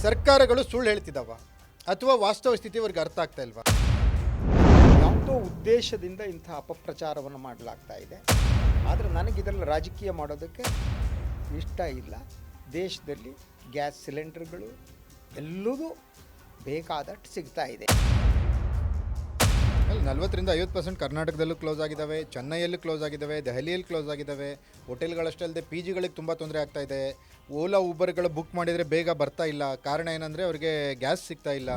ಸರ್ಕಾರಗಳು ಸುಳ್ಳು ಹೇಳ್ತಿದ್ದಾವ ಅಥವಾ ವಾಸ್ತವ ಸ್ಥಿತಿ ಅವ್ರಿಗೆ ಅರ್ಥ ಆಗ್ತಾ ಇಲ್ವಾ? ಯಾವುದೋ ಉದ್ದೇಶದಿಂದ ಇಂಥ ಅಪಪ್ರಚಾರವನ್ನು ಮಾಡಲಾಗ್ತಾ ಇದೆ. ಆದರೆ ನನಗಿದರಲ್ಲಿ ರಾಜಕೀಯ ಮಾಡೋದಕ್ಕೆ ಇಷ್ಟ ಇಲ್ಲ. ದೇಶದಲ್ಲಿ ಗ್ಯಾಸ್ ಸಿಲಿಂಡರ್ಗಳು ಎಲ್ಲದೂ ಬೇಕಾದಷ್ಟು ಸಿಗ್ತಾ ಇದೆ. 40-50% ಕರ್ನಾಟಕದಲ್ಲೂ ಕ್ಲೋಸ್ ಆಗಿದ್ದಾವೆ, ಚೆನ್ನೈಯಲ್ಲೂ ಕ್ಲೋಸ್ ಆಗಿದ್ದಾವೆ, ದೆಹಲಿಯಲ್ಲಿ ಕ್ಲೋಸ್ ಆಗಿದ್ದಾವೆ. ಹೋಟೆಲ್ಗಳಷ್ಟೇ ಅಲ್ಲದೆ ಪಿ ಜಿಗಳಿಗೆ ತುಂಬ ತೊಂದರೆ ಆಗ್ತಾ ಇದೆ. ಓಲಾ ಊಬರ್ಗಳು ಬುಕ್ ಮಾಡಿದರೆ ಬೇಗ ಬರ್ತಾ ಇಲ್ಲ. ಕಾರಣ ಏನಂದರೆ ಅವರಿಗೆ ಗ್ಯಾಸ್ ಸಿಗ್ತಾ ಇಲ್ಲ.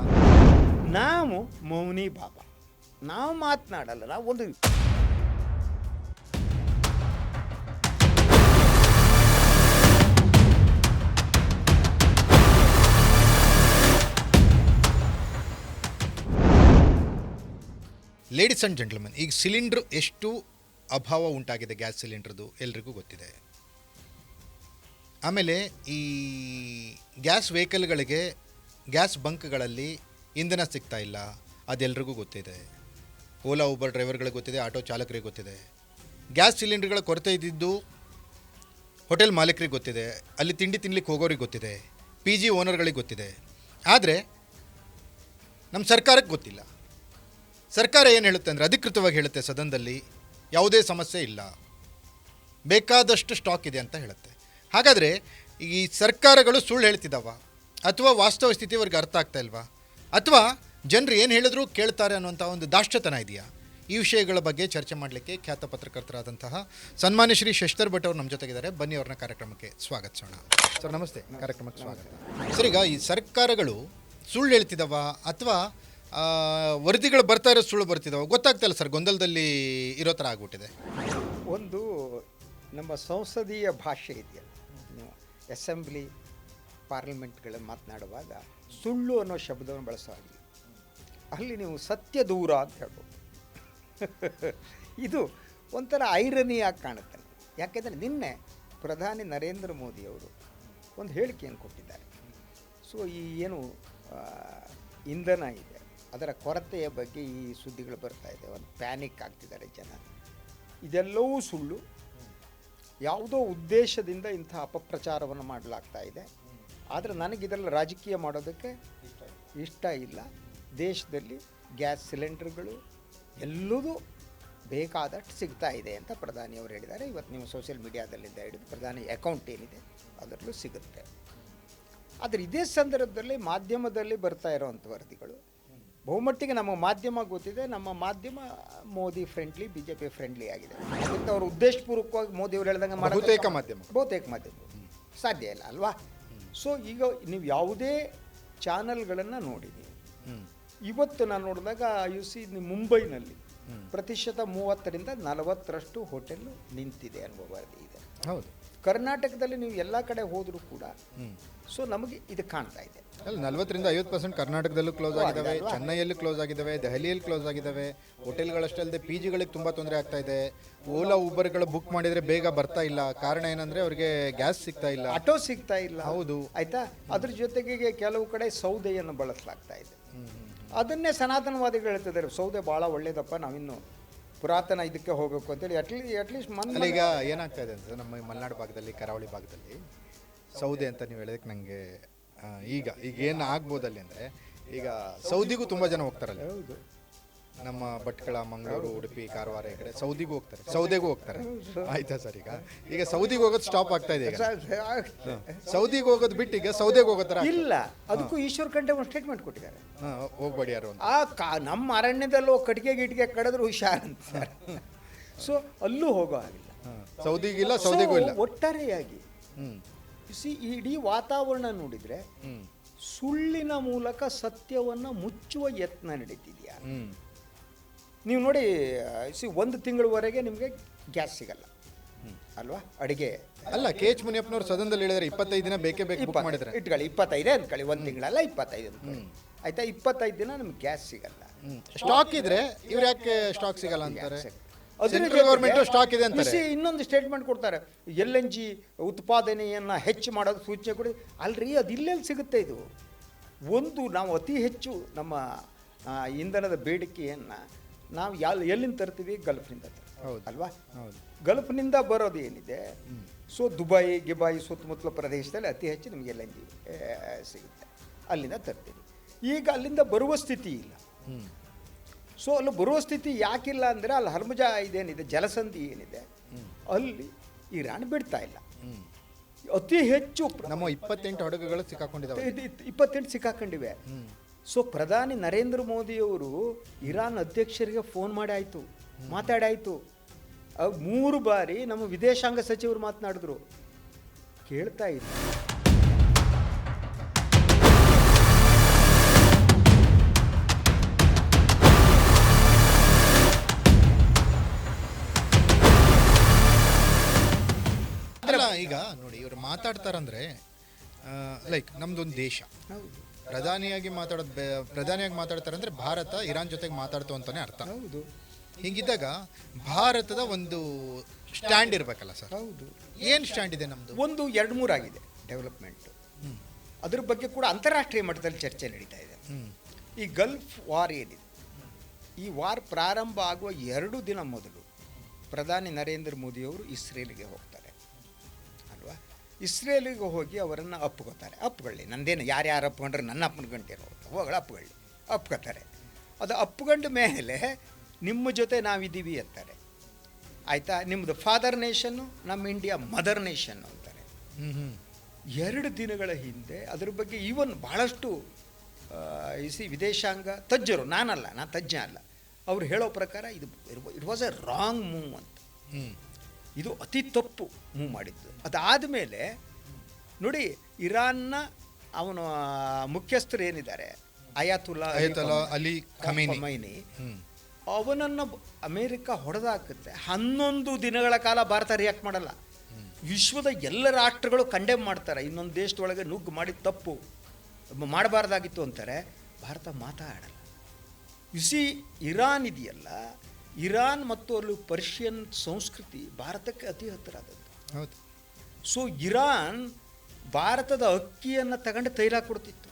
ನಾವು ಮೌನಿ ಬಾಬಾ, ನಾವು ಮಾತನಾಡಲ್ಲ. ನಾವು ಒಂದು ಲೇಡೀಸ್ ಆ್ಯಂಡ್ ಜೆಂಟ್ಲ್ಮನ್, ಈಗ ಸಿಲಿಂಡ್ರ್ ಎಷ್ಟು ಅಭಾವ ಉಂಟಾಗಿದೆ ಗ್ಯಾಸ್ ಸಿಲಿಂಡ್ರದು ಎಲ್ರಿಗೂ ಗೊತ್ತಿದೆ. ಆಮೇಲೆ ಈ ಗ್ಯಾಸ್ ವೆಹಿಕಲ್ಗಳಿಗೆ ಗ್ಯಾಸ್ ಬಂಕ್ಗಳಲ್ಲಿ ಇಂಧನ ಸಿಗ್ತಾ ಇಲ್ಲ, ಅದೆಲ್ರಿಗೂ ಗೊತ್ತಿದೆ. ಓಲಾ ಊಬರ್ ಡ್ರೈವರ್ಗಳಿಗೆ ಗೊತ್ತಿದೆ, ಆಟೋ ಚಾಲಕರಿಗೆ ಗೊತ್ತಿದೆ. ಗ್ಯಾಸ್ ಸಿಲಿಂಡರ್ಗಳ ಕೊರತೆ ಇದ್ದಿದ್ದು ಹೋಟೆಲ್ ಮಾಲೀಕರಿಗೆ ಗೊತ್ತಿದೆ, ಅಲ್ಲಿ ತಿಂಡಿ ತಿನ್ಲಿಕ್ಕೆ ಹೋಗೋರಿಗೆ ಗೊತ್ತಿದೆ, ಪಿ ಜಿ ಓನರ್ಗಳಿಗೆ ಗೊತ್ತಿದೆ. ಆದರೆ ನಮ್ಮ ಸರ್ಕಾರಕ್ಕೆ ಗೊತ್ತಿಲ್ಲ. ಸರ್ಕಾರ ಏನು ಹೇಳುತ್ತೆ ಅಂದರೆ ಅಧಿಕೃತವಾಗಿ ಹೇಳುತ್ತೆ, ಸದನದಲ್ಲಿ ಯಾವುದೇ ಸಮಸ್ಯೆ ಇಲ್ಲ, ಬೇಕಾದಷ್ಟು ಸ್ಟಾಕ್ ಇದೆ ಅಂತ ಹೇಳುತ್ತೆ. ಹಾಗಾದರೆ ಈ ಸರ್ಕಾರಗಳು ಸುಳ್ಳು ಹೇಳ್ತಿದ್ದಾವ ಅಥವಾ ವಾಸ್ತವ ಸ್ಥಿತಿ ಅವ್ರಿಗೆ ಅರ್ಥ ಆಗ್ತಾ ಇಲ್ವಾ? ಅಥವಾ ಜನರು ಏನು ಹೇಳಿದ್ರು ಕೇಳ್ತಾರೆ ಅನ್ನುವಂಥ ಒಂದು ದಾಷ್ಟ್ಯತನ ಇದೆಯಾ? ಈ ವಿಷಯಗಳ ಬಗ್ಗೆ ಚರ್ಚೆ ಮಾಡಲಿಕ್ಕೆ ಖ್ಯಾತ ಪತ್ರಕರ್ತರಾದಂತಹ ಸನ್ಮಾನ್ಯ ಶ್ರೀ ಶಶಿಧರ್ ಭಟ್ ಅವರು ನಮ್ಮ ಜೊತೆಗಿದ್ದಾರೆ. ಬನ್ನಿ ಅವ್ರನ್ನ ಕಾರ್ಯಕ್ರಮಕ್ಕೆ ಸ್ವಾಗತಿಸೋಣ. ಸರ್ ನಮಸ್ತೆ, ಕಾರ್ಯಕ್ರಮಕ್ಕೆ ಸ್ವಾಗತ. ಸರ್, ಈಗ ಈ ಸರ್ಕಾರಗಳು ಸುಳ್ಳು ಹೇಳ್ತಿದ್ದಾವ ಅಥವಾ ವರದಿಗಳು ಬರ್ತಾ ಇರೋ ಸುಳ್ಳು ಬರ್ತಿದ್ದಾವೆ ಗೊತ್ತಾಗ್ತಾಯಿಲ್ಲ ಸರ್, ಗೊಂದಲದಲ್ಲಿ ಇರೋ ಥರ ಆಗ್ಬಿಟ್ಟಿದೆ. ಒಂದು ನಮ್ಮ ಸಂಸದೀಯ ಭಾಷೆ ಇದೆಯಲ್ಲ, ನೀವು ಅಸೆಂಬ್ಲಿ ಪಾರ್ಲಿಮೆಂಟ್ಗಳಲ್ಲಿ ಮಾತನಾಡುವಾಗ ಸುಳ್ಳು ಅನ್ನೋ ಶಬ್ದವನ್ನು ಬಳಸೋದಿಲ್ಲ. ಅಲ್ಲಿ ನೀವು ಸತ್ಯ ದೂರ ಅಂತ ಹೇಳ್ಬೋದು. ಇದು ಒಂಥರ ಐರನಿಯಾಗಿ ಕಾಣುತ್ತೆ. ಯಾಕೆಂದರೆ ನಿನ್ನೆ ಪ್ರಧಾನಿ ನರೇಂದ್ರ ಮೋದಿಯವರು ಒಂದು ಹೇಳಿಕೆಯನ್ನು ಕೊಟ್ಟಿದ್ದಾರೆ. ಸೊ ಈ ಏನು ಇಂಧನ ಇದೆ ಅದರ ಕೊರತೆಯ ಬಗ್ಗೆ ಈ ಸುದ್ದಿಗಳು ಬರ್ತಾ ಇದೆ, ಒಂದು ಪ್ಯಾನಿಕ್ ಆಗ್ತಿದ್ದಾರೆ ಜನ. ಇದೆಲ್ಲವೂ ಸುಳ್ಳು. ಯಾವುದೋ ಉದ್ದೇಶದಿಂದ ಇಂಥ ಅಪಪ್ರಚಾರವನ್ನು ಮಾಡಲಾಗ್ತಾ ಇದೆ. ಆದರೆ ನನಗಿದರಲ್ಲಿ ರಾಜಕೀಯ ಮಾಡೋದಕ್ಕೆ ಇಷ್ಟ ಇಲ್ಲ. ದೇಶದಲ್ಲಿ ಗ್ಯಾಸ್ ಸಿಲಿಂಡರ್ಗಳು ಎಲ್ಲದೂ ಬೇಕಾದಷ್ಟು ಸಿಗ್ತಾ ಇದೆ ಅಂತ ಪ್ರಧಾನಿಯವರು ಹೇಳಿದ್ದಾರೆ. ಇವತ್ತು ನೀವು ಸೋಷಿಯಲ್ ಮೀಡಿಯಾದಲ್ಲಿಂದ ಹಿಡಿದು ಪ್ರಧಾನಿ ಅಕೌಂಟ್ ಏನಿದೆ ಅದರಲ್ಲೂ ಸಿಗುತ್ತೆ. ಆದರೆ ಇದೇ ಸಂದರ್ಭದಲ್ಲಿ ಮಾಧ್ಯಮದಲ್ಲಿ ಬರ್ತಾ ಇರೋವಂಥ ವರದಿಗಳು ಬಹುಮಟ್ಟಿಗೆ ನಮ್ಮ ಮಾಧ್ಯಮ ಗೊತ್ತಿದೆ. ನಮ್ಮ ಮಾಧ್ಯಮ Modi friendly, B J P friendly ಆಗಿದೆ. ಅದಕ್ಕೆ ಅವರು ಉದ್ದೇಶಪೂರ್ವಕವಾಗಿ ಮೋದಿಯವರು ಹೇಳ್ದಂಗೆ ಬಹುತೇಕ ಮಾಧ್ಯಮ ಸಾಧ್ಯ ಇಲ್ಲ ಅಲ್ವಾ? ಸೊ ಈಗ ನೀವು ಯಾವುದೇ ಚಾನಲ್ಗಳನ್ನು ನೋಡಿ, ನೀವು ಇವತ್ತು ನಾನು ನೋಡಿದಾಗ ಮುಂಬೈನಲ್ಲಿ ಪ್ರತಿಶತ 30-40% ಹೋಟೆಲ್ಲು ನಿಂತಿದೆ ಅನ್ನುವ ವರದಿ ಇದೆ. ಹೌದು. ಕರ್ನಾಟಕದಲ್ಲಿ ನೀವು ಎಲ್ಲ ಕಡೆ ಹೋದರೂ ಕೂಡ ಸೊ ನಮಗೆ ಇದು ಕಾಣ್ತಾ ಇದೆ. 40-50% ಕರ್ನಾಟಕದಲ್ಲೂ ಕ್ಲೋಸ್ ಆಗಿದ್ದಾವೆ, ಚೆನ್ನೈಯಲ್ಲೂ ಕ್ಲೋಸ್ ಆಗಿದ್ದಾವೆ, ದೆಹಲಿಯಲ್ಲಿ ಕ್ಲೋಸ್ ಆಗಿದ್ದಾವೆ. ಹೋಟೆಲ್ಗಳಷ್ಟೇ ಅಲ್ಲದೆ ಪಿ ಜಿಗಳಿಗೆ ತುಂಬ ತೊಂದರೆ ಆಗ್ತಾ ಇದೆ. ಓಲಾ ಊಬರ್ಗಳು ಬುಕ್ ಮಾಡಿದರೆ ಬೇಗ ಬರ್ತಾ ಇಲ್ಲ. ಕಾರಣ ಏನಂದರೆ ಅವರಿಗೆ ಗ್ಯಾಸ್ ಸಿಗ್ತಾ ಇಲ್ಲ, ಆಟೋ ಸಿಗ್ತಾ ಇಲ್ಲ. ಹೌದು, ಆಯಿತಾ. ಅದ್ರ ಜೊತೆಗೆ ಕೆಲವು ಕಡೆ ಸೌದೆಯನ್ನು ಬಳಸಲಾಗ್ತಾ ಇದೆ. ಅದನ್ನೇ ಸನಾತನವಾದಿಗಳು ಹೇಳ್ತಿದ್ದಾರೆ, ಸೌದೆ ಭಾಳ ಒಳ್ಳೇದಪ್ಪ, ನಾವಿನ್ನು ಪುರಾತನ ಇದಕ್ಕೆ ಹೋಗಬೇಕು ಅಂತೇಳಿ. ಅಟ್ಲೀಸ್ಟ್ ಈಗ ಏನಾಗ್ತಾ ಇದೆ ಅಂದರೆ ನಮ್ಮ ಮಲೆನಾಡು ಭಾಗದಲ್ಲಿ, ಕರಾವಳಿ ಭಾಗದಲ್ಲಿ ಸೌದೆ ಅಂತ ನೀವು ಹೇಳಿದಕ್ಕೆ ನನಗೆ ಈಗ ಏನು ಆಗ್ಬೋದಲ್ಲಿ ಅಂದರೆ, ಈಗ ಸೌದಿಗೂ ತುಂಬ ಜನ ಹೋಗ್ತಾರಲ್ಲ. ಹೌದು. ನಮ್ಮ ಭಟ್ಕಳ, ಮಂಗಳೂರು, ಉಡುಪಿ, ಕಾರವಾರ ಈ ಕಡೆ ಸೌದಿಗೂ ಹೋಗ್ತಾರೆ, ಸೌದೆಗೂ ಹೋಗ್ತಾರೆ. ಆಯ್ತಾ ಸರ್? ಈಗ ಸೌದಿಗೆ ಹೋಗೋದು ಸ್ಟಾಪ್ ಆಗ್ತಾ ಇದೆ. ಸೌದಿಗೆ ಹೋಗೋದು ಬಿಟ್ಟು ಈಗ ಸೌದೆಗೆ ಹೋಗೋ ಥರ ಇಲ್ಲ. ಅದಕ್ಕೂ ಈಶ್ವರ್ ಖಂಡ್ರೆ ಒಂದು ಸ್ಟೇಟ್ಮೆಂಟ್ ಕೊಟ್ಟಿದ್ದಾರೆ, ಹೋಗ್ಬೇಡಿ ಯಾರು ನಮ್ಮ ಅರಣ್ಯದಲ್ಲೂ ಕಟ್ಟಿಗೆ ಕಡಿದ್ರು ಹುಷಾರ್ ಅಂತ. ಸೊ ಅಲ್ಲೂ ಹೋಗೋ ಆಗಿಲ್ಲ, ಸೌದಿಗಿಲ್ಲ, ಸೌದೆಗೂ ಇಲ್ಲ. ಒಟ್ಟಾರೆಯಾಗಿ ಇಡೀ ವಾತಾವರಣ ನೋಡಿದ್ರೆ ಸುಳ್ಳಿನ ಮೂಲಕ ಸತ್ಯವನ್ನು ಮುಚ್ಚುವ ಯತ್ನ ನಡೀತಿದೆಯಾ? ನೀವು ನೋಡಿ, 1 ತಿಂಗಳವರೆಗೆ ನಿಮಗೆ ಗ್ಯಾಸ್ ಸಿಗಲ್ಲ ಅಲ್ವಾ? ಅಡಿಗೆ ಅಲ್ಲ, ಕೆ ಎಚ್ ಮುನಿಯಪ್ಪನವರು ಸದನದಲ್ಲಿ ಹೇಳಿದ್ರೆ 25 ದಿನ ಬೇಕೇ ಬೇಕು ಮಾಡಿದ್ರೆ ಇಟ್ಕೊಳ್ಳಿ, 25 ಅಂದ್ಕೊಳ್ಳಿ, 1 ತಿಂಗಳಲ್ಲ 25 ಅಂದ್ಕೊಳ್ಳಿ. ಆಯ್ತಾ, 25 ದಿನ ನಮ್ಗೆ ಗ್ಯಾಸ್ ಸಿಗಲ್ಲ. ಸ್ಟಾಕ್ ಇದ್ರೆ ಇವ್ರು ಯಾಕೆ ಸ್ಟಾಕ್ ಸಿಗಲ್ಲ ಅಂತಾರೆ? ಗೌರ್ಮೆಂಟ್ ಸ್ಟಾಕ್ ಇದೆ ಅಂತ ಇನ್ನೊಂದು ಸ್ಟೇಟ್ಮೆಂಟ್ ಕೊಡ್ತಾರೆ, LNG ಉತ್ಪಾದನೆಯನ್ನು ಹೆಚ್ಚು ಮಾಡೋದು ಸೂಚನೆ ಕೊಡಿ. ಅಲ್ರಿ, ಅದು ಇಲ್ಲೆಲ್ಲಿ ಸಿಗುತ್ತೆ? ಇದು ಒಂದು ನಾವು ಅತಿ ಹೆಚ್ಚು ನಮ್ಮ ಇಂಧನದ ಬೇಡಿಕೆಯನ್ನು ನಾವು ಎಲ್ಲಿಂದ ತರ್ತೀವಿ? ಗಲ್ಫ್ನಿಂದ ಅಲ್ವಾ? ಗಲ್ಫ್ನಿಂದ ಬರೋದು ಏನಿದೆ, ಸೊ ದುಬೈ ಗಿಬಾಯಿ ಸುತ್ತಮುತ್ತಲ ಪ್ರದೇಶದಲ್ಲಿ ಅತಿ ಹೆಚ್ಚು ನಿಮಗೆ LNG ಸಿಗುತ್ತೆ. ಅಲ್ಲಿಂದ ತರ್ತೀರಿ. ಈಗ ಅಲ್ಲಿಂದ ಬರುವ ಸ್ಥಿತಿ ಇಲ್ಲ. ಸೊ ಅಲ್ಲಿ ಬರುವ ಸ್ಥಿತಿ ಯಾಕಿಲ್ಲ ಅಂದರೆ ಅಲ್ಲಿ ಹರ್ಮುಜಾ ಇದೇನಿದೆ, ಜಲಸಂಧಿ ಏನಿದೆ, ಅಲ್ಲಿ ಇರಾನ್ ಬಿಡ್ತಾ ಇಲ್ಲ. ಅತಿ ಹೆಚ್ಚು ನಮ್ಮ 28 ಹಡಗುಗಳು ಸಿಕ್ಕಾಕೊಂಡಿದ್ದಾವೆ, 28 ಸಿಕ್ಕಾಕೊಂಡಿವೆ. ಸೊ ಪ್ರಧಾನಿ ನರೇಂದ್ರ ಮೋದಿಯವರು ಇರಾನ್ ಅಧ್ಯಕ್ಷರಿಗೆ ಫೋನ್ ಮಾಡಿ ಆಯಿತು, ಮಾತಾಡಾಯಿತು. 3 ಬಾರಿ ನಮ್ಮ ವಿದೇಶಾಂಗ ಸಚಿವರು ಮಾತನಾಡಿದ್ರು, ಕೇಳ್ತಾ ಇಲ್ಲ. ಅಲ್ಲ ಈಗ ನೋಡಿ ಇವ್ರು ಮಾತಾಡ್ತಾರಂದ್ರೆ ಲೈಕ್ ನಮ್ದೊಂದು ದೇಶ, ಪ್ರಧಾನಿಯಾಗಿ ಮಾತಾಡ್ತಾರೆ ಅಂದ್ರೆ ಭಾರತ ಇರಾನ್ ಜೊತೆಗೆ ಮಾತಾಡ್ತು ಅಂತಾನೆ ಅರ್ಥ. ಹೌದು. ಹೀಗಿದ್ದಾಗ ಭಾರತದ ಒಂದು ಸ್ಟ್ಯಾಂಡ್ ಇರಬೇಕಲ್ಲ ಸರ್? ಹೌದು. ಏನು ಸ್ಟ್ಯಾಂಡ್ ಇದೆ ನಮ್ಮದು? 2-3 ಆಗಿದೆ ಡೆವಲಪ್ಮೆಂಟ್. ಅದ್ರ ಬಗ್ಗೆ ಕೂಡ ಅಂತಾರಾಷ್ಟ್ರೀಯ ಮಟ್ಟದಲ್ಲಿ ಚರ್ಚೆ ನಡೀತಾ ಇದೆ. ಈ ಗಲ್ಫ್ ವಾರ್ ಏನಿದೆ, ಈ ವಾರ್ ಪ್ರಾರಂಭ ಆಗುವ 2 ದಿನ ಮೊದಲು ಪ್ರಧಾನಿ ನರೇಂದ್ರ ಮೋದಿಯವರು ಇಸ್ರೇಲಿಗೆ ಹೋಗ್ತಾರೆ ಅಲ್ವಾ. ಇಸ್ರೇಲಿಗೆ ಹೋಗಿ ಅವರನ್ನು ಅಪ್ಪುಗೊಳ್ಳಿ, ನಂದೇನು ಯಾರ್ಯಾರು ಅಪ್ಕೊಂಡ್ರೆ ನನ್ನ ಅಪ್ಪನ್ಗಂಟೇನೋ ಹೋಗಳ ಅಪ್ಕೋತಾರೆ. ಅದು ಅಪ್ಪುಗಂಡ ಮೇಲೆ ನಿಮ್ಮ ಜೊತೆ ನಾವಿದ್ದೀವಿ ಅಂತಾರೆ, ಆಯಿತಾ. ನಿಮ್ಮದು ಫಾದರ್ ನೇಷನ್ನು, ನಮ್ಮ ಇಂಡಿಯಾ ಮದರ್ ನೇಷನ್ನು ಅಂತಾರೆ. 2 ದಿನಗಳ ಹಿಂದೆ ಅದ್ರ ಬಗ್ಗೆ ಈವನ್ ಭಾಳಷ್ಟು ವಿದೇಶಾಂಗ ತಜ್ಜರು, ನಾನು ತಜ್ಞ ಅಲ್ಲ, ಅವ್ರು ಹೇಳೋ ಪ್ರಕಾರ it was A wrong move ಅಂತ. ಇದು ಅತಿ ತಪ್ಪು ಮೂವ್ ಮಾಡಿದ್ದು. ಅದಾದಮೇಲೆ ನೋಡಿ, ಇರಾನ್ನ ಅವನ ಮುಖ್ಯಸ್ಥರು ಏನಿದ್ದಾರೆ, ಅಯಾತುಲ್ಲಾ ಅಲಿ ಖಮೈನಿ, ಅವನನ್ನು ಅಮೇರಿಕ ಹೊಡೆದಾಕುತ್ತೆ. 11 ದಿನಗಳ ಕಾಲ ಭಾರತ ರಿಯಾಕ್ಟ್ ಮಾಡಲ್ಲ. ವಿಶ್ವದ ಎಲ್ಲ ರಾಷ್ಟ್ರಗಳು ಕಂಡೆಮ್ ಮಾಡ್ತಾರೆ, ಇನ್ನೊಂದು ದೇಶದೊಳಗೆ ನುಗ್ಗು ಮಾಡಿದ ತಪ್ಪು, ಮಾಡಬಾರ್ದಾಗಿತ್ತು ಅಂತಾರೆ. ಭಾರತ ಮಾತಾಡಲ್ಲ. ಇರಾನ್ ಇದೆಯಲ್ಲ, ಇರಾನ್ ಮತ್ತು ಅಲ್ಲಿ ಪರ್ಷಿಯನ್ ಸಂಸ್ಕೃತಿ ಭಾರತಕ್ಕೆ ಅತಿ ಹತ್ತಿರ ಆದದ್ದು. ಹೌದು. ಸೊ ಇರಾನ್ ಭಾರತದ ಅಕ್ಕಿಯನ್ನು ತಗೊಂಡು ತೈಲ ಕೊಡ್ತಿತ್ತು.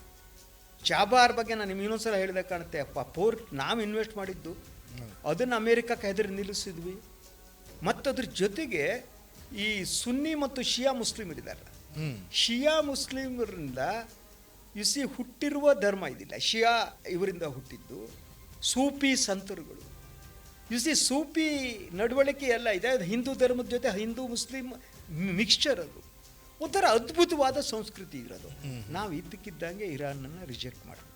ಚಾಬಾರ್ ಬಗ್ಗೆ ನಾನು ನಿಮ್ಗೆ ಇನ್ನೊಂದ್ಸಲ ಹೇಳಿದೆ ಕಾಣುತ್ತೆ. ಪೋರ್ಟ್ ನಾವು ಇನ್ವೆಸ್ಟ್ ಮಾಡಿದ್ದು, ಅದನ್ನು ಅಮೇರಿಕಕ್ಕೆ ಹೆದರಿ ನಿಲ್ಲಿಸಿದ್ವಿ. ಮತ್ತು ಅದ್ರ ಜೊತೆಗೆ ಈ ಸುನ್ನಿ ಮತ್ತು ಶಿಯಾ ಮುಸ್ಲಿಮರಿದ್ದಾರೆ, ಶಿಯಾ ಮುಸ್ಲಿಮರಿಂದ ಹುಟ್ಟಿರುವ ಧರ್ಮ ಇದಿಲ್ಲ, ಶಿಯಾ ಇವರಿಂದ ಹುಟ್ಟಿದ್ದು ಸೂಫಿ ಸಂತರುಗಳು. ಸೂಫಿ ನಡವಳಿಕೆ ಎಲ್ಲ ಇದೆ, ಅದು ಹಿಂದೂ ಧರ್ಮದ ಜೊತೆ ಹಿಂದೂ ಮುಸ್ಲಿಂ ಮಿಕ್ಸ್ಚರ್. ಅದು ಒಂಥರ ಅದ್ಭುತವಾದ ಸಂಸ್ಕೃತಿ ಇರೋದು. ನಾವು ಇದ್ದಕ್ಕಿದ್ದಂಗೆ ಇರಾನನ್ನು ರಿಜೆಕ್ಟ್ ಮಾಡಿದ್ವಿ.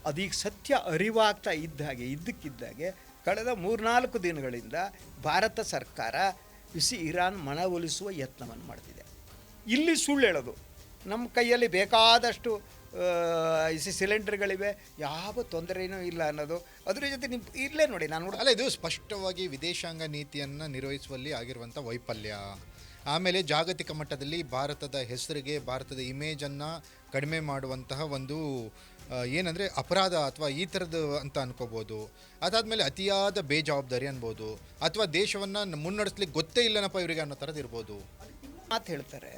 ಅದೀಗ ಸತ್ಯ ಅರಿವಾಗ್ತಾ ಇದ್ದಕ್ಕಿದ್ದಾಗೆ ಕಳೆದ 3-4 ದಿನಗಳಿಂದ ಭಾರತ ಸರ್ಕಾರ ಇರಾನ್ ಮನವೊಲಿಸುವ ಯತ್ನವನ್ನು ಮಾಡ್ತಿದೆ. ಇಲ್ಲಿ ಸುಳ್ಳು ಹೇಳೋದು, ನಮ್ಮ ಕೈಯಲ್ಲಿ ಬೇಕಾದಷ್ಟು ಸಿಲಿಂಡರ್ಗಳಿವೆ, ಯಾವ ತೊಂದರೆಯೂ ಇಲ್ಲ ಅನ್ನೋದು. ಅದ್ರ ಜೊತೆ ಇಲ್ಲೇ ನೋಡಿ, ನಾನು ಅಲ್ಲ, ಇದು ಸ್ಪಷ್ಟವಾಗಿ ವಿದೇಶಾಂಗ ನೀತಿಯನ್ನು ನಿರ್ವಹಿಸುವಲ್ಲಿ ಆಗಿರುವಂಥ ವೈಫಲ್ಯ. ಆಮೇಲೆ ಜಾಗತಿಕ ಮಟ್ಟದಲ್ಲಿ ಭಾರತದ ಹೆಸರಿಗೆ, ಭಾರತದ ಇಮೇಜನ್ನು ಕಡಿಮೆ ಮಾಡುವಂತಹ ಒಂದು ಏನಂದರೆ ಅಪರಾಧ ಅಥವಾ ಈ ಥರದ್ದು ಅಂತ ಅನ್ಕೋಬೋದು. ಅದಾದಮೇಲೆ ಅತಿಯಾದ ಬೇಜವಾಬ್ದಾರಿ ಅನ್ಬೋದು, ಅಥವಾ ದೇಶವನ್ನು ಮುನ್ನಡೆಸ್ಲಿಕ್ಕೆ ಗೊತ್ತೇ ಇಲ್ಲನಪ್ಪ ಇವರಿಗೆ ಅನ್ನೋ ಥರದ್ದು ಇರ್ಬೋದು. ಮಾತು ಹೇಳ್ತಾರೆ.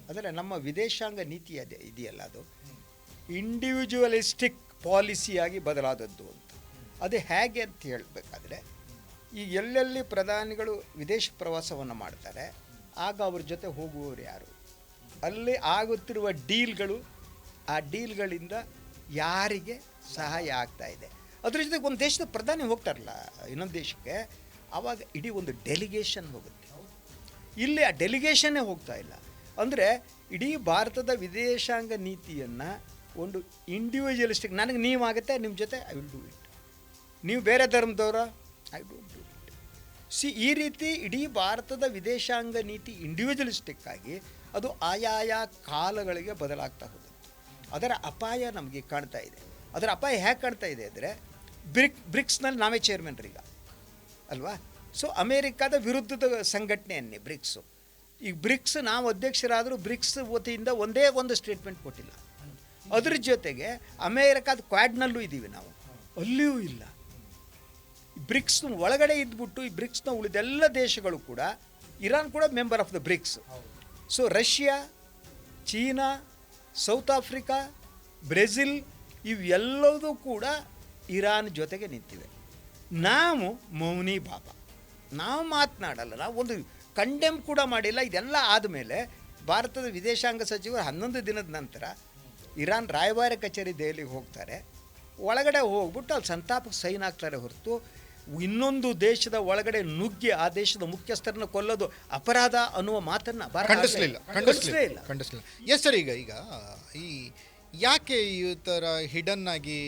ಅಂದರೆ ನಮ್ಮ ವಿದೇಶಾಂಗ ನೀತಿ ಇದೆಯಲ್ಲ, ಅದು ಇಂಡಿವಿಜುವಲಿಸ್ಟಿಕ್ ಪಾಲಿಸಿಯಾಗಿ ಬದಲಾದದ್ದು ಅಂತ. ಅದು ಹೇಗೆ ಅಂತ ಹೇಳಬೇಕಾದ್ರೆ, ಈಗ ಎಲ್ಲೆಲ್ಲಿ ಪ್ರಧಾನಿಗಳು ವಿದೇಶ ಪ್ರವಾಸವನ್ನು ಮಾಡ್ತಾರೆ, ಆಗ ಅವ್ರ ಜೊತೆ ಹೋಗುವವರು ಯಾರು, ಅಲ್ಲಿ ಆಗುತ್ತಿರುವ ಡೀಲ್ಗಳು, ಆ ಡೀಲ್ಗಳಿಂದ ಯಾರಿಗೆ ಸಹಾಯ ಆಗ್ತಾ ಇದೆ. ಅದ್ರ ಜೊತೆಗೆ ಒಂದು ದೇಶದ ಪ್ರಧಾನಿ ಹೋಗ್ತಾರಲ್ಲ ಇನ್ನೊಂದು ದೇಶಕ್ಕೆ, ಆವಾಗ ಇಡೀ ಒಂದು ಡೆಲಿಗೇಷನ್ ಹೋಗುತ್ತೆ. ಇಲ್ಲಿ ಆ ಡೆಲಿಗೇಷನ್ನೇ ಹೋಗ್ತಾ ಇಲ್ಲ. ಅಂದರೆ ಇಡೀ ಭಾರತದ ವಿದೇಶಾಂಗ ನೀತಿಯನ್ನು ಒಂದು ಇಂಡಿವಿಜುವಲಿಸ್ಟಿಕ್, ನನಗೆ ನೀವಾಗುತ್ತೆ, ನಿಮ್ಮ ಜೊತೆ ಐ ವಿಲ್ ಡೂ ಇಟ್, ನೀವು ಬೇರೆ ಧರ್ಮದವರ ಐ ಡೋಂಟ್ ಡೂ ಇಟ್. ಈ ರೀತಿ ಇಡೀ ಭಾರತದ ವಿದೇಶಾಂಗ ನೀತಿ ಇಂಡಿವಿಜುವಲಿಸ್ಟಿಕ್ ಆಗಿ ಅದು ಆಯಾಯ ಕಾಲಗಳಿಗೆ ಬದಲಾಗ್ತಾ ಹೋಗುತ್ತೆ. ಅದರ ಅಪಾಯ ನಮಗೆ ಕಾಣ್ತಾ ಇದೆ. ಅದರ ಅಪಾಯ ಹೇಗೆ ಕಾಣ್ತಾ ಇದೆ ಅಂದರೆ, ಬ್ರಿಕ್ಸ್ನಲ್ಲಿ ನಾವೇ ಚೇರ್ಮನ್ರೀಗ ಅಲ್ವಾ. ಸೊ ಅಮೇರಿಕಾದ ವಿರುದ್ಧದ ಸಂಘಟನೆಯನ್ನೇ ಬ್ರಿಕ್ಸು. ಈಗ ಬ್ರಿಕ್ಸ್ ನಾವು ಅಧ್ಯಕ್ಷರಾದರೂ ಬ್ರಿಕ್ಸ್ ವತಿಯಿಂದ ಒಂದೇ ಒಂದು ಸ್ಟೇಟ್ಮೆಂಟ್ ಕೊಟ್ಟಿಲ್ಲ. ಅದ್ರ ಜೊತೆಗೆ ಅಮೇರಿಕಾದ ಕ್ವಾಡ್ನಲ್ಲೂ ಇದ್ದೀವಿ ನಾವು, ಅಲ್ಲಿಯೂ ಇಲ್ಲ. ಬ್ರಿಕ್ಸ್ನ ಒಳಗಡೆ ಇದ್ಬಿಟ್ಟು ಈ ಬ್ರಿಕ್ಸ್ನ ಉಳಿದೆಲ್ಲ ದೇಶಗಳು ಕೂಡ, ಇರಾನ್ ಕೂಡ member of the BRICS. So Russia, China, South Africa, Brazil ಇವೆಲ್ಲದೂ ಕೂಡ ಇರಾನ್ ಜೊತೆಗೆ ನಿಂತಿವೆ. ನಾವು ಮೌನಿ ಬಾಬಾ, ನಾವು ಮಾತನಾಡಲ್ಲ, ನಾವು ಒಂದು ಕಂಡೆಮ್ ಕೂಡ ಮಾಡಿಲ್ಲ. ಇದೆಲ್ಲ ಆದಮೇಲೆ ಭಾರತದ ವಿದೇಶಾಂಗ ಸಚಿವರು 11 ದಿನದ ನಂತರ ಇರಾನ್ ರಾಯಭಾರ ಕಚೇರಿ ದೆಹಲಿಗೆ ಹೋಗ್ತಾರೆ, ಒಳಗಡೆ ಹೋಗ್ಬಿಟ್ಟು ಅಲ್ಲಿ ಸಂತಾಪಕ್ಕೆ ಸೈನ್ ಹಾಕ್ತಾರೆ ಹೊರತು ಇನ್ನೊಂದು ದೇಶದ ಒಳಗಡೆ ನುಗ್ಗಿ ಆ ದೇಶದ ಮುಖ್ಯಸ್ಥರನ್ನ ಕೊಲ್ಲೋದು ಅಪರಾಧ ಅನ್ನುವ ಮಾತನ್ನು ಖಂಡಿಸಲೇ ಇಲ್ಲ. ಎಸ್ ಸರ್, ಈಗ ಈ ಯಾಕೆ ಈ ಥರ ಹಿಡನ್ ಆಗಿ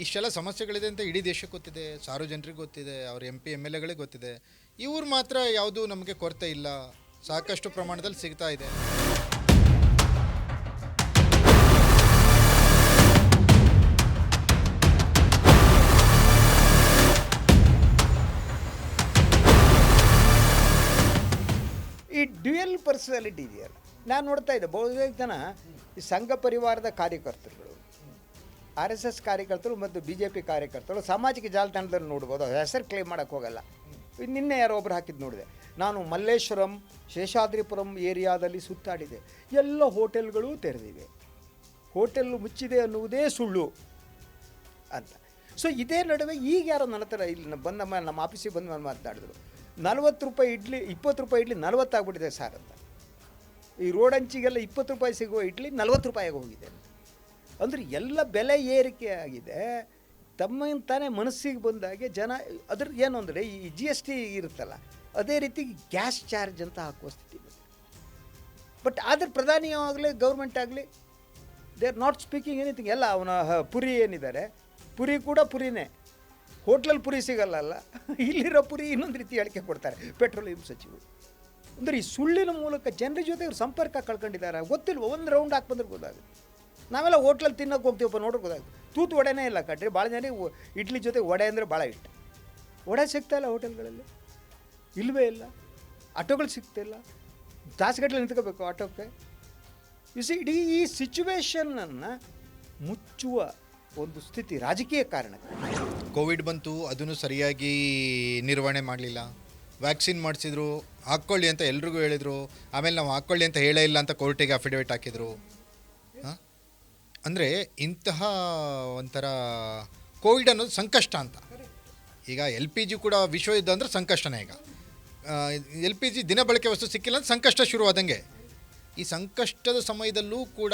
ಇಷ್ಟೆಲ್ಲ ಸಮಸ್ಯೆಗಳಿದೆ ಅಂತ ಇಡೀ ದೇಶಕ್ಕೆ ಗೊತ್ತಿದೆ, ಸಾರ್ವಜನಿಕರಿಗೆ ಗೊತ್ತಿದೆ, ಅವ್ರ MP MLA ಗಳಿಗೆ ಗೊತ್ತಿದೆ, ಇವ್ರು ಮಾತ್ರ ಯಾವುದೂ ನಮಗೆ ಕೊರತೆ ಇಲ್ಲ, ಸಾಕಷ್ಟು ಪ್ರಮಾಣದಲ್ಲಿ ಸಿಗ್ತಾ ಇದೆ. ಈ ಡ್ಯುಯಲ್ ಪರ್ಸನಾಲಿಟಿ ಇದೆಯಲ್ಲ, ನಾನು ನೋಡ್ತಾ ಇದ್ದೆ ಬಹುತೇಕ ಜನ ಈ ಸಂಘ ಪರಿವಾರದ ಕಾರ್ಯಕರ್ತರುಗಳು, RSS ಕಾರ್ಯಕರ್ತರು ಮತ್ತು BJP ಕಾರ್ಯಕರ್ತರು ಸಾಮಾಜಿಕ ಜಾಲತಾಣದಲ್ಲಿ ನೋಡ್ಬೋದು, ಹೆಸರು ಕ್ಲೇಮ್ ಮಾಡೋಕ್ಕೆ ಹೋಗಲ್ಲ. ನಿನ್ನೆ ಯಾರೋ ಒಬ್ಬರು ಹಾಕಿದ್ದು ನೋಡಿದೆ, ನಾನು ಮಲ್ಲೇಶ್ವರಂ ಶೇಷಾದ್ರಿಪುರಂ ಏರಿಯಾದಲ್ಲಿ ಸುತ್ತಾಡಿದೆ, ಎಲ್ಲ ಹೋಟೆಲ್ಗಳು ತೆರೆದಿವೆ, ಹೋಟೆಲ್ ಮುಚ್ಚಿದೆ ಅನ್ನುವುದೇ ಸುಳ್ಳು ಅಂತ. ಸೊ ಇದೇ ನಡುವೆ ಈಗ ಯಾರೋ ನನ್ನ ಹತ್ರ ಇಲ್ಲಿ ನಮ್ಮ ಆಫೀಸಿಗೆ ಬಂದು ನಾನು ಮಾತನಾಡಿದ್ರು, 40 ರೂಪಾಯಿ ಇಡ್ಲಿ 20 ರೂಪಾಯಿ ಇಡ್ಲಿ 40 ಆಗ್ಬಿಟ್ಟಿದೆ ಸರ್ ಅಂತ. ಈ ರೋಡ್ ಅಂಚಿಗೆಲ್ಲ 20 ರೂಪಾಯಿ ಸಿಗುವ ಇಡ್ಲಿ 40 ರೂಪಾಯಿಗೆ ಹೋಗಿದೆ ಅಂತ. ಅಂದರೆ ಎಲ್ಲ ಬೆಲೆ ಏರಿಕೆ ಆಗಿದೆ. ತಾನೇ ಮನಸ್ಸಿಗೆ ಬಂದಾಗೆ ಜನ ಅದ್ರ ಏನು ಅಂದರೆ ಈ GST ಇರುತ್ತಲ್ಲ, ಅದೇ ರೀತಿ ಗ್ಯಾಸ್ ಚಾರ್ಜ್ ಅಂತ ಹಾಕುವ ಸ್ಥಿತಿ ಬಂದಿದೆ. ಬಟ್ ಆದರೆ ಪ್ರಧಾನಿ ಆಗಲಿ ಗೌರ್ಮೆಂಟ್ ಆಗಲಿ they are not speaking anything. ಎಲ್ಲ ಅವನ ಪುರಿ ಏನಿದ್ದಾರೆ, ಪುರಿ ಕೂಡ ಪುರಿನೇ, ಹೋಟ್ಲಲ್ಲಿ ಪುರಿ ಸಿಗಲ್ಲ, ಇಲ್ಲಿರೋ ಪುರಿ ಇನ್ನೊಂದು ರೀತಿ ಹೇಳಿಕೆ ಕೊಡ್ತಾರೆ ಪೆಟ್ರೋಲಿಯಂ ಸಚಿವರು. ಅಂದರೆ ಈ ಸುಳ್ಳಿನ ಮೂಲಕ ಜನರ ಜೊತೆ ಇವ್ರು ಸಂಪರ್ಕ ಕಳ್ಕೊಂಡಿದ್ದಾರೆ. ಗೊತ್ತಿಲ್ವ, ಒಂದು ರೌಂಡ್ ಹಾಕಿ ಬಂದ್ರೆ ಗೊತ್ತಾಗುತ್ತೆ. ನಾವೆಲ್ಲ ಹೋಟ್ಲಲ್ಲಿ ತಿನ್ನೋಕೆ ಹೋಗ್ತೀವಪ್ಪ, ನೋಡ್ರೆ ಗೊತ್ತಾಗುತ್ತೆ. ತೂತು ವಡೆನೇ ಇಲ್ಲ ಕಟ್ರಿ, ಭಾಳ ಜನ ಇಡ್ಲಿ ಜೊತೆ ವಡೆ ಅಂದರೆ ಭಾಳ ಇಷ್ಟ. ವಡೆ ಸಿಗ್ತಾಯಿಲ್ಲ ಹೋಟೆಲ್ಗಳಲ್ಲಿ, ಇಲ್ಲವೇ ಇಲ್ಲ. ಆಟೋಗಳು ಸಿಗ್ತಾಯಿಲ್ಲ, ತಾಸುಗಟ್ಟಲೆ ನಿಂತ್ಕೋಬೇಕು ಆಟೋಕ್ಕೆ. ಇಡೀ ಈ ಸಿಚುವೇಶನನ್ನು ಮುಚ್ಚುವ ಒಂದು ಸ್ಥಿತಿ ರಾಜಕೀಯ ಕಾರಣ. ಕೋವಿಡ್ ಬಂತು, ಅದನ್ನು ಸರಿಯಾಗಿ ನಿರ್ವಹಣೆ ಮಾಡಲಿಲ್ಲ. ವ್ಯಾಕ್ಸಿನ್ ಮಾಡಿಸಿದ್ರು, ಹಾಕ್ಕೊಳ್ಳಿ ಅಂತ ಎಲ್ರಿಗೂ ಹೇಳಿದರು, ಆಮೇಲೆ ನಾವು ಹಾಕ್ಕೊಳ್ಳಿ ಅಂತ ಹೇಳೇ ಇಲ್ಲ ಅಂತ ಕೋರ್ಟಿಗೆ ಅಫಿಡವಿಟ್ ಹಾಕಿದರು. ಅಂದರೆ ಇಂತಹ ಒಂಥರ ಕೋವಿಡ್ ಅನ್ನೋದು ಸಂಕಷ್ಟ ಅಂತ. ಈಗ LPG ಕೂಡ ವಿಶ್ವಯುದ್ಧ ಅಂದರೆ ಸಂಕಷ್ಟನೇ. ಈಗ LPG ದಿನ ಬಳಕೆ ವಸ್ತು ಸಿಕ್ಕಿಲ್ಲ ಅಂತ ಸಂಕಷ್ಟ ಶುರುವಾದಂಗೆ. ಈ ಸಂಕಷ್ಟದ ಸಮಯದಲ್ಲೂ ಕೂಡ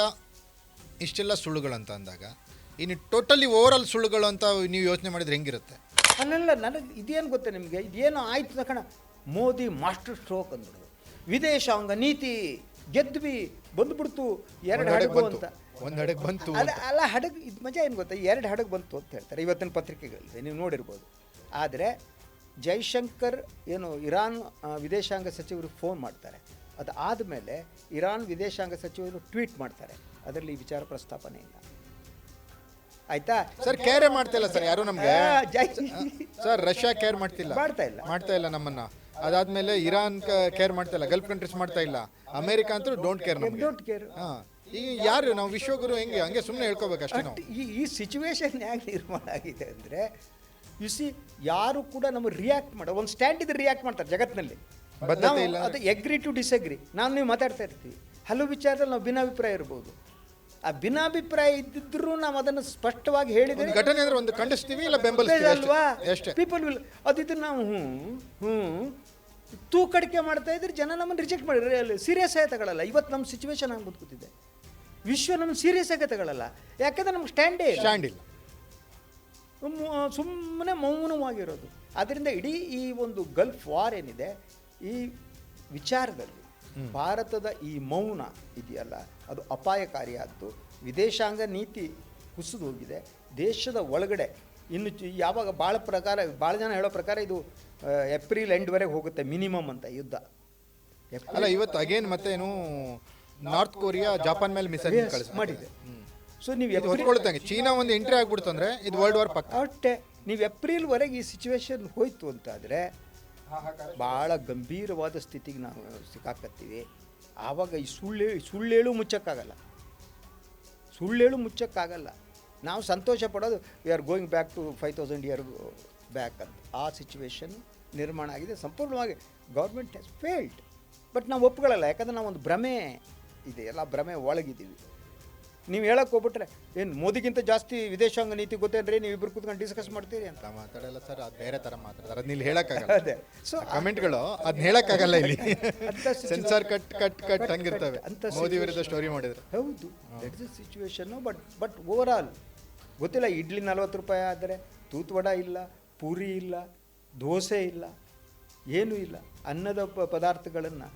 ಇಷ್ಟೆಲ್ಲ ಸುಳ್ಳುಗಳಂತ ಅಂದಾಗ ಇನ್ನು ಟೋಟಲಿ ಓವರಾಲ್ ಸುಳ್ಳುಗಳು ಅಂತ ನೀವು ಯೋಚನೆ ಮಾಡಿದರೆ ಹೆಂಗಿರುತ್ತೆ? ಅಲ್ಲೆಲ್ಲ ನನಗೆ ಇದೇನು ಗೊತ್ತಾ ನಿಮಗೆ, ಇದೇನೋ ಆಯ್ತು ತಕ್ಷಣ ಮೋದಿ ಮಾಸ್ಟರ್ ಸ್ಟ್ರೋಕ್ ಅಂದ್ಬಿಡೋದು, ವಿದೇಶಾಂಗ ನೀತಿ ಗೆದ್ವಿ ಬಂದುಬಿಡ್ತು, 2 ಹಡಗು ಅಂತ. ಒಂದು ಹಡಗು ಬಂತು ಅಲ್ಲ ಹಡಗು ಇದು ಮಜಾ ಏನು ಗೊತ್ತಾ, 2 ಹಡಗು ಬಂತು ಅಂತ ಹೇಳ್ತಾರೆ ಇವತ್ತಿನ ಪತ್ರಿಕೆಗಳಿದೆ, ನೀವು ನೋಡಿರ್ಬೋದು. ಆದರೆ ಜೈಶಂಕರ್ ಏನು ಇರಾನ್ ವಿದೇಶಾಂಗ ಸಚಿವರು ಫೋನ್ ಮಾಡ್ತಾರೆ, ಅದು ಆದಮೇಲೆ ಇರಾನ್ ವಿದೇಶಾಂಗ ಸಚಿವರು ಟ್ವೀಟ್ ಮಾಡ್ತಾರೆ, ಅದರಲ್ಲಿ ಈ ವಿಚಾರ ಪ್ರಸ್ತಾಪನೆ ಇಲ್ಲ. ಆಯ್ತಾ ಸರ್? ಕೇರೇ ಮಾಡ್ತಾ ಇಲ್ಲ ಸರ್ ಯಾರು ನಮಗೆ. ಸರ್ ರಷ್ಯಾ ಕೇರ್ ಮಾಡ್ತಾ ಇಲ್ಲ ನಮ್ಮನ್ನ. ಅದಾದ್ಮೇಲೆ ಇರಾನ್ ಕೇರ್ ಮಾಡ್ತಾ ಇಲ್ಲ, ಗಲ್ಫ್ ಕಂಟ್ರೀಸ್ ಮಾಡ್ತಾ ಇಲ್ಲ, ಅಮೆರಿಕ ಅಂತೂ ಡೋಂಟ್ ಕೇರ್. ಈಗ ಯಾರು ನಾವು ವಿಶ್ವಗುರು ಹೆಂಗೆ ಹಂಗೆ ಸುಮ್ಮನೆ ಹೇಳ್ಕೋಬೇಕು ಅಷ್ಟೇ ನಾವು. ಈ ಸಿಚುವೇಶನ್ ಹೇಗೆ ನಿರ್ಮಾಣ ಆಗಿದೆ ಅಂದರೆ ಯಾರು ಕೂಡ ನಮಗೆ ರಿಯಾಕ್ಟ್ ಮಾಡೋ ಒಂದು ಸ್ಟ್ಯಾಂಡ್ ಇದ್ರೆ ರಿಯಾಕ್ಟ್ ಮಾಡ್ತಾರೆ ಜಗತ್ತಿನಲ್ಲಿ. ಅದು ಎಗ್ರಿ ಟು ಡಿಸ್ಅಗ್ರಿ, ನಾವು ನೀವು ಮಾತಾಡ್ತಾ ಇರ್ತೀವಿ, ಹಲವು ವಿಚಾರದಲ್ಲಿ ನಾವು ಭಿನ್ನಾಭಿಪ್ರಾಯ ಇರ್ಬೋದು. ಆ ಭಿನ್ನಾಭಿಪ್ರಾಯ ಇದ್ದಿದ್ರು ನಾವು ಅದನ್ನು ಸ್ಪಷ್ಟವಾಗಿ ಹೇಳಿದ್ರೆ ಘಟನೆ ಅಂದ್ರೆ ಒಂದು ಖಂಡಿಸ್ತೀವಿ ಇಲ್ಲ ಬೆಂಬಲಿಸ್ತೀವಿ ಅಲ್ವಾ. ಪೀಪಲ್ ವಿಲ್ ಅದಿದ್ದು ನಾವು ತೂಕಡಿಕೆ ಮಾಡ್ತಾ ಇದ್ರೆ ಜನ ನಮ್ಮನ್ನು ರಿಜೆಕ್ಟ್ ಮಾಡಿ ಸೀರಿಯಸ್ ಆಗಿ ತಗೊಳ್ಳಲ್ಲ. ಇವತ್ತು ನಮ್ಮ ಸಿಚುವೇಶನ್ ಆಗಿ ಕೂತಿದೆ, ವಿಶ್ವ ನಮ್ಮನ್ನು ಸೀರಿಯಸ್ ಆಗಿ ತಗೊಳ್ಳಲ್ಲ. ಯಾಕಂದ್ರೆ ನಮ್ಗೆ ಸ್ಟ್ಯಾಂಡ್ ಇಲ್ಲ, ಸುಮ್ಮನೆ ಮೌನವಾಗಿರೋದು. ಅದರಿಂದ ಇಡೀ ಈ ಒಂದು ಗಲ್ಫ್ ವಾರ್ ಏನಿದೆ ಈ ವಿಚಾರದಲ್ಲಿ ಭಾರತದ ಈ ಮೌನ ಇದೆಯಲ್ಲ ಅದು ಅಪಾಯಕಾರಿಯಾದ್ದು. ವಿದೇಶಾಂಗ ನೀತಿ ಕುಸಿದು ಹೋಗಿದೆ. ದೇಶದ ಒಳಗಡೆ ಇನ್ನು ಯಾವಾಗ ಭಾಳ ಜನ ಹೇಳೋ ಪ್ರಕಾರ ಇದು ಏಪ್ರಿಲ್ ಎಂಡ್ವರೆಗೆ ಹೋಗುತ್ತೆ ಮಿನಿಮಮ್ ಅಂತ ಯುದ್ಧ. ಅಲ್ಲ ಇವತ್ತು ಅಗೇನ್ ಮತ್ತೇನು ನಾರ್ತ್ ಕೊರಿಯಾ ಜಪಾನ್ ಮೇಲೆ ಮಿಸೈಲ್ ಮಾಡಿದೆ. ಸೊ ನೀವು ಹೊತ್ಕೊಳ್ತಂಗೆ ಚೀನಾ ಒಂದು ಎಂಟ್ರಿ ಆಗ್ಬಿಡ್ತು ಅಂದರೆ ಇದು ವರ್ಲ್ಡ್ ವಾರ್ ಪಕ್ಕ. ಅಷ್ಟೇ, ನೀವು ಏಪ್ರಿಲ್ವರೆಗೆ ಈ ಸಿಚುವೇಶನ್ ಹೋಯ್ತು ಅಂತಾದರೆ ಭಾಳ ಗಂಭೀರವಾದ ಸ್ಥಿತಿಗೆ ನಾವು ಸಿಕ್ಕಾಕತ್ತೀವಿ. ಆವಾಗ ಈ ಸುಳ್ಳೇಳು ಮುಚ್ಚಕ್ಕಾಗಲ್ಲ. ನಾವು ಸಂತೋಷ ಪಡೋದು we are going back to 5000 year back ಅಂತ. ಆ ಸಿಚುವೇಶನ್ ನಿರ್ಮಾಣ ಆಗಿದೆ. ಸಂಪೂರ್ಣವಾಗಿ ಗೌರ್ಮೆಂಟ್ ಹ್ಯಾಸ್ ಫೇಲ್ಡ್. ಬಟ್ ನಾವು ಒಪ್ಕೊಳ್ಳಲ್ಲ, ಯಾಕಂದರೆ ನಾವು ಒಂದು ಭ್ರಮೆ ಇದೆ, ಎಲ್ಲ ಭ್ರಮೆ ಒಳಗಿದ್ದೀವಿ. ನೀವು ಹೇಳಕ್ಕೆ ಹೋಗ್ಬಿಟ್ರೆ ಏನು ಮೋದಿಗಿಂತ ಜಾಸ್ತಿ ವಿದೇಶಾಂಗ ನೀತಿ ಗೊತ್ತೇನ್ರಿ ನೀವು ಇಬ್ಬರು ಕೂತ್ಕೊಂಡು ಡಿಸ್ಕಸ್ ಮಾಡ್ತೀರಿ ಅಂತ. ಮಾತಾಡಲ್ಲ ಸರ್, ಅದು ಬೇರೆ ಥರ ಮಾತಾಡ್ತಾರೆ, ಅದನ್ನ ಇಲ್ಲಿ ಹೇಳೋಕ್ಕಾಗಲ್ಲ. ಅದೇ ಸೊ ಕಮೆಂಟ್ಗಳು ಅದನ್ನ ಹೇಳೋಕ್ಕಾಗಲ್ಲ ಇಲ್ಲಿ. ಸೆನ್ಸಾರ್ ಕಟ್ ಹಂಗಿರ್ತವೆ ಮೋದಿ ವಿರುದ್ಧ ಸ್ಟೋರಿ ಮಾಡಿದ್ರೆ. ಹೌದು, that is the situation. But over all ಗೊತ್ತಿಲ್ಲ, ಇಡ್ಲಿ 40 ರೂಪಾಯಿ ಆದರೆ ತೂತ್ವಡ ಇಲ್ಲ, ಪೂರಿ ಇಲ್ಲ, ದೋಸೆ ಇಲ್ಲ, ಏನೂ ಇಲ್ಲ. ಅನ್ನದ ಪದಾರ್ಥಗಳನ್ನು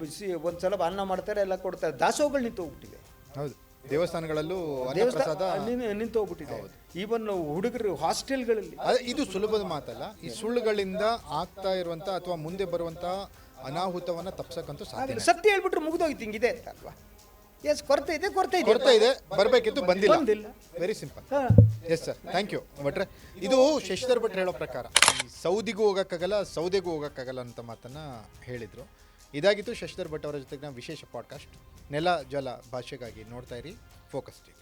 ಬಿಸಿ ಒಂದು ಸಲ ಅನ್ನ ಮಾಡ್ತಾರೆ, ಎಲ್ಲ ಕೊಡ್ತಾರೆ. ದಾಸೋಹಗಳು ನಿಂತು ಹೋಗ್ಬಿಟ್ಟಿವೆ. ಹೌದು, ದೇವಸ್ಥಾನಗಳಲ್ಲೂ ದೇವಸ್ಥಾನ ನಿಂತು ಹೋಗ್ಬಿಟ್ಟಿದೆ. ಈವನ್ ಹುಡುಗರು ಹಾಸ್ಟೆಲ್ಗಳಲ್ಲಿ. ಇದು ಸುಲಭದ ಮಾತಲ್ಲ. ಈ ಸುಳ್ಳುಗಳಿಂದ ಆಗ್ತಾ ಇರುವಂತ ಅಥವಾ ಮುಂದೆ ಬರುವಂತ ಅನಾಹುತವನ್ನ ತಪ್ಸಕ್ಕಂತೂ ಸಾಧ್ಯ. ಸತ್ಯ ಹೇಳ್ಬಿಟ್ರೆ ಮುಗಿದೋಯ್ತು, ಹಿಂಗಿದೆ ಅಂತ ಅಲ್ವಾ? ಎಸ್, ಕೊರತೆ ಇದೆ, ಬರಬೇಕಿತ್ತು, ಬಂದಿಲ್ಲ. Very simple. Yes sir, thank you ಭಟ್ರೆ. ಇದು ಶಶಿಧರ್ ಭಟ್ರು ಹೇಳೋ ಪ್ರಕಾರ ಸೌದಿಗೂ ಹೋಗೋಕ್ಕಾಗಲ್ಲ, ಸೌದೆಗೂ ಹೋಗೋಕ್ಕಾಗಲ್ಲ ಅಂತ ಮಾತನ್ನ ಹೇಳಿದರು. ಇದಾಗಿತ್ತು ಶಶಿಧರ್ ಭಟ್ ಅವರ ಜೊತೆಗಿನ ವಿಶೇಷ ಪಾಡ್ಕಾಸ್ಟ್. ನೆಲ ಜಲ ಭಾಷೆಗಾಗಿ ನೋಡ್ತಾ ಇರಿ ಫೋಕಸ್ ಟಿವಿ.